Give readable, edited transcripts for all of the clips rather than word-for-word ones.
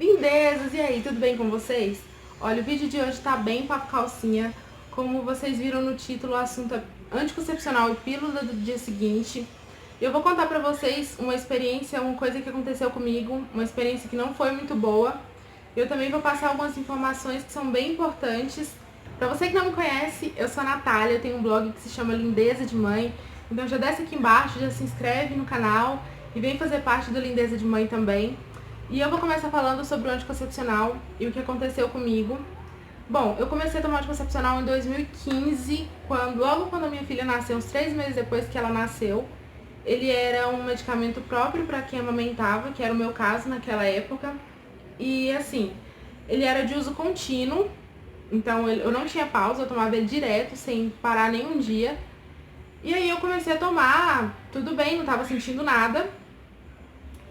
Lindezas, e aí, tudo bem com vocês? Olha, o vídeo de hoje tá bem papo calcinha. Como vocês viram no título, o assunto é anticoncepcional e pílula do dia seguinte. Eu vou contar pra vocês uma experiência, uma coisa que aconteceu comigo, uma experiência que não foi muito boa. Eu também vou passar algumas informações que são bem importantes. Pra você que não me conhece, eu sou a Natália, eu tenho um blog que se chama Lindeza de Mãe. Então já desce aqui embaixo, já se inscreve no canal e vem fazer parte do Lindeza de Mãe também. E eu vou começar falando sobre o anticoncepcional e o que aconteceu comigo. Bom, eu comecei a tomar anticoncepcional em 2015, logo quando a minha filha nasceu, uns 3 meses depois que ela nasceu. Ele era um medicamento próprio para quem amamentava, que era o meu caso naquela época. E assim, ele era de uso contínuo, então eu não tinha pausa, eu tomava ele direto, sem parar nenhum dia. E aí eu comecei a tomar, tudo bem, não estava sentindo nada.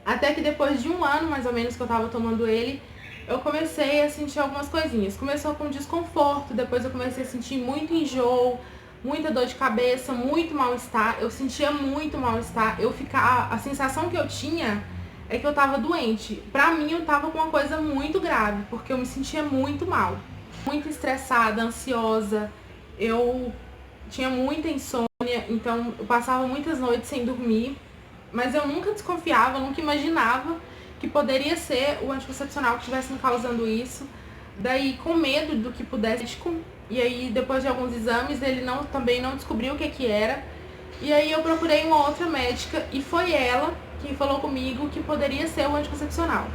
Até que depois de um ano, mais ou menos, que eu tava tomando ele, eu comecei a sentir algumas coisinhas. Começou com desconforto, depois eu comecei a sentir muito enjoo, muita dor de cabeça, muito mal-estar. Eu sentia muito mal-estar. A sensação que eu tinha é que eu tava doente. Pra mim, eu tava com uma coisa muito grave, porque eu me sentia muito mal. Muito estressada, ansiosa. Eu tinha muita insônia, então eu passava muitas noites sem dormir. Mas eu nunca desconfiava, nunca imaginava que poderia ser o anticoncepcional que estivesse me causando isso. Daí, com medo do que pudesse, e aí depois de alguns exames, ele também não descobriu o que era. E aí eu procurei uma outra médica e foi ela que falou comigo que poderia ser o anticoncepcional.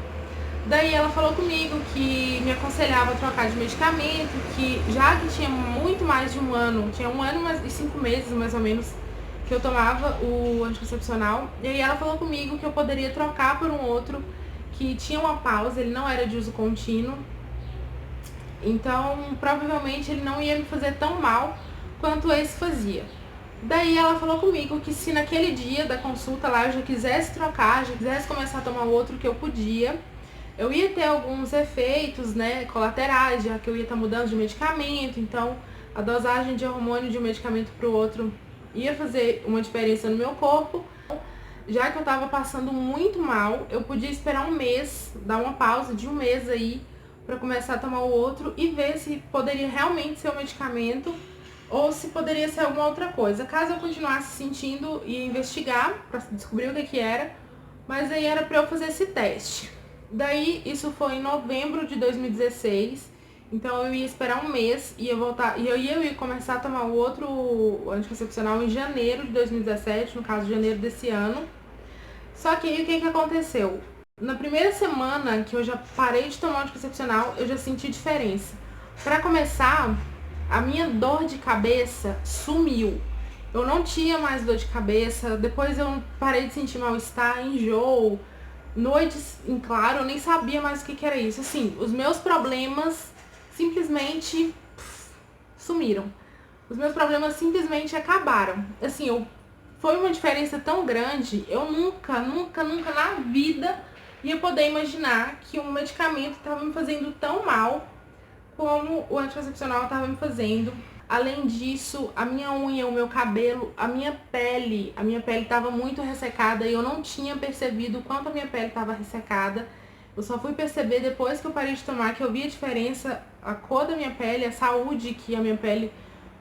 Daí ela falou comigo que me aconselhava a trocar de medicamento, que já que tinha muito mais de um ano, tinha 1 ano e 5 meses mais ou menos, que eu tomava o anticoncepcional. E aí ela falou comigo que eu poderia trocar por um outro que tinha uma pausa, ele não era de uso contínuo. Então, provavelmente ele não ia me fazer tão mal quanto esse fazia. Daí ela falou comigo que se naquele dia da consulta lá eu já quisesse trocar, já quisesse começar a tomar o outro, que eu podia. Eu ia ter alguns efeitos, né, colaterais, já que eu ia estar mudando de medicamento, então a dosagem de hormônio de um medicamento para o outro ia fazer uma diferença no meu corpo. Já que eu tava passando muito mal, eu podia esperar um mês, dar uma pausa de um mês aí, para começar a tomar o outro e ver se poderia realmente ser o medicamento ou se poderia ser alguma outra coisa. Caso eu continuasse sentindo, ia investigar para descobrir o que era, mas aí era para eu fazer esse teste. Daí, isso foi em novembro de 2016, então eu ia esperar um mês e eu ia começar a tomar o outro anticoncepcional em janeiro de 2017, no caso, janeiro desse ano. Só que aí o que aconteceu? Na primeira semana que eu já parei de tomar anticoncepcional, eu já senti diferença. Pra começar, a minha dor de cabeça sumiu. Eu não tinha mais dor de cabeça, depois eu parei de sentir mal-estar, enjoo, noites em claro, eu nem sabia mais o que era isso. Assim, os meus problemas simplesmente sumiram. Os meus problemas simplesmente acabaram. Assim, foi uma diferença tão grande, eu nunca na vida ia poder imaginar que um medicamento estava me fazendo tão mal como o anticoncepcional estava me fazendo. Além disso, a minha unha, o meu cabelo, a minha pele estava muito ressecada e eu não tinha percebido o quanto a minha pele estava ressecada. Eu só fui perceber depois que eu parei de tomar, que eu vi a diferença, a cor da minha pele, a saúde que a minha pele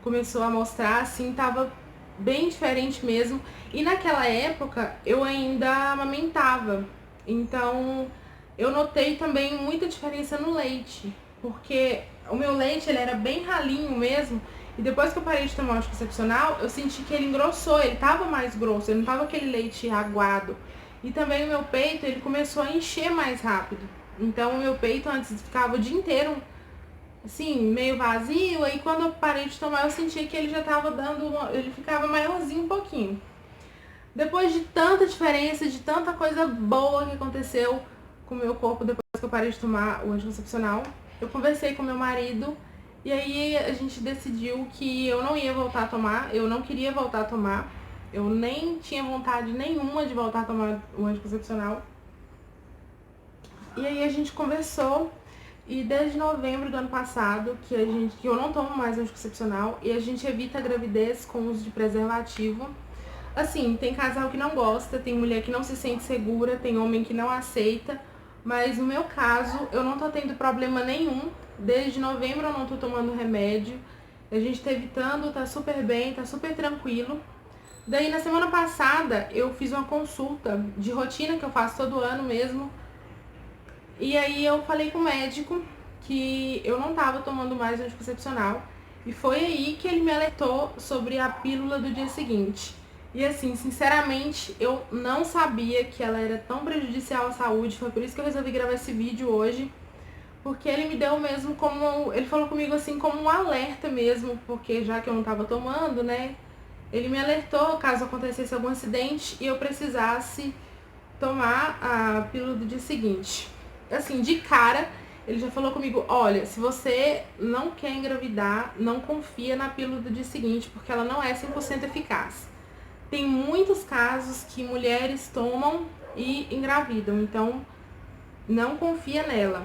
começou a mostrar, assim, estava bem diferente mesmo. E naquela época eu ainda amamentava, então eu notei também muita diferença no leite, porque o meu leite ele era bem ralinho mesmo, e depois que eu parei de tomar o anticoncepcional, eu senti que ele engrossou, ele tava mais grosso, ele não tava aquele leite aguado. E também o meu peito, ele começou a encher mais rápido. Então o meu peito antes ficava o dia inteiro assim, meio vazio, aí quando eu parei de tomar eu senti que ele já tava ele ficava maiorzinho um pouquinho. Depois de tanta diferença, de tanta coisa boa que aconteceu com o meu corpo depois que eu parei de tomar o anticoncepcional, eu conversei com meu marido e aí a gente decidiu que eu não ia voltar a tomar, eu não queria voltar a tomar, eu nem tinha vontade nenhuma de voltar a tomar o anticoncepcional. E aí a gente conversou e desde novembro do ano passado que eu não tomo mais anticoncepcional e a gente evita a gravidez com uso de preservativo. Assim, tem casal que não gosta, tem mulher que não se sente segura, tem homem que não aceita, Mas no meu caso, eu não tô tendo problema nenhum. Desde novembro eu não tô tomando remédio. A gente tá evitando, tá super bem, tá super tranquilo. Daí na semana passada eu fiz uma consulta de rotina que eu faço todo ano mesmo. E aí eu falei com o médico que eu não tava tomando mais anticoncepcional. E foi aí que ele me alertou sobre a pílula do dia seguinte. E assim, sinceramente, eu não sabia que ela era tão prejudicial à saúde. Foi por isso que eu resolvi gravar esse vídeo hoje. Porque ele me deu mesmo como... Ele falou comigo assim como um alerta mesmo. Porque já que eu não tava tomando, né? Ele me alertou caso acontecesse algum acidente e eu precisasse tomar a pílula do dia seguinte. Assim, de cara, ele já falou comigo, olha, se você não quer engravidar, não confia na pílula do dia seguinte, porque ela não é 100% eficaz. Tem muitos casos que mulheres tomam e engravidam, então não confia nela.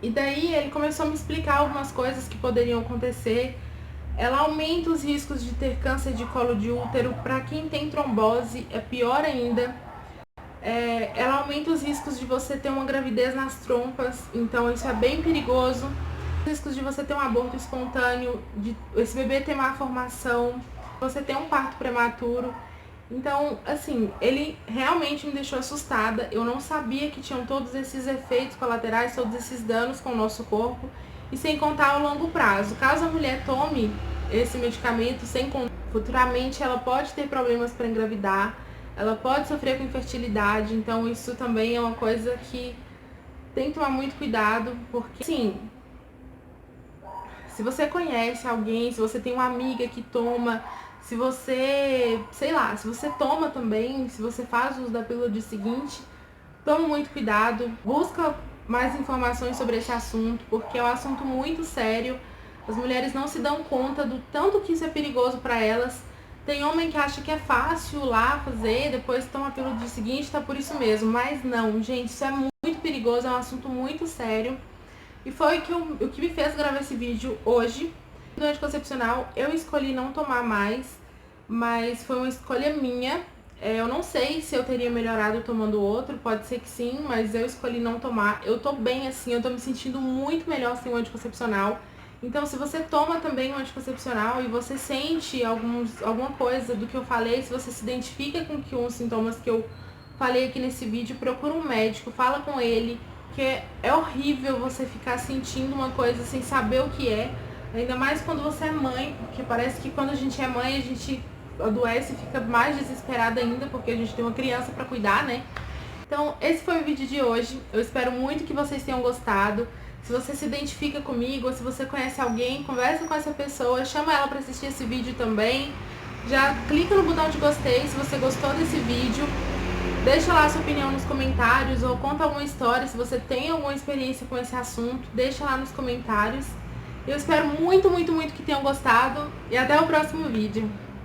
E daí ele começou a me explicar algumas coisas que poderiam acontecer. Ela aumenta os riscos de ter câncer de colo de útero. Para quem tem trombose, é pior ainda. Ela aumenta os riscos de você ter uma gravidez nas trompas, então isso é bem perigoso. Os riscos de você ter um aborto espontâneo, de esse bebê ter má formação, você ter um parto prematuro. Então, assim, ele realmente me deixou assustada. Eu não sabia que tinham todos esses efeitos colaterais, todos esses danos com o nosso corpo. E sem contar ao longo prazo. Caso a mulher tome esse medicamento sem controle, futuramente ela pode ter problemas para engravidar, ela pode sofrer com infertilidade. Então isso também é uma coisa que tem que tomar muito cuidado, porque, sim, se você conhece alguém, se você tem uma amiga que toma, se você, sei lá, se você toma também, se você faz uso da pílula do dia seguinte, tome muito cuidado, busca mais informações sobre esse assunto, porque é um assunto muito sério. As mulheres não se dão conta do tanto que isso é perigoso para elas. Tem homem que acha que é fácil lá fazer, depois toma a pílula do dia seguinte, tá por isso mesmo. Mas não, gente, isso é muito perigoso, é um assunto muito sério. E foi o que me fez gravar esse vídeo hoje. Do anticoncepcional, eu escolhi não tomar mais, mas foi uma escolha minha. Eu não sei se eu teria melhorado tomando outro, pode ser que sim, mas eu escolhi não tomar. Eu tô bem assim, eu tô me sentindo muito melhor sem o anticoncepcional. Então, se você toma também um anticoncepcional e você sente alguma coisa do que eu falei, se você se identifica com os sintomas que eu falei aqui nesse vídeo, procura um médico, fala com ele, que é horrível você ficar sentindo uma coisa sem saber o que é, ainda mais quando você é mãe, porque parece que quando a gente é mãe, a gente adoece e fica mais desesperada ainda, porque a gente tem uma criança pra cuidar, né? Então, esse foi o vídeo de hoje. Eu espero muito que vocês tenham gostado. Se você se identifica comigo, ou se você conhece alguém, conversa com essa pessoa, chama ela pra assistir esse vídeo também. Já clica no botão de gostei se você gostou desse vídeo. Deixa lá a sua opinião nos comentários, ou conta alguma história, se você tem alguma experiência com esse assunto, deixa lá nos comentários. Eu espero muito, muito, muito que tenham gostado, e até o próximo vídeo.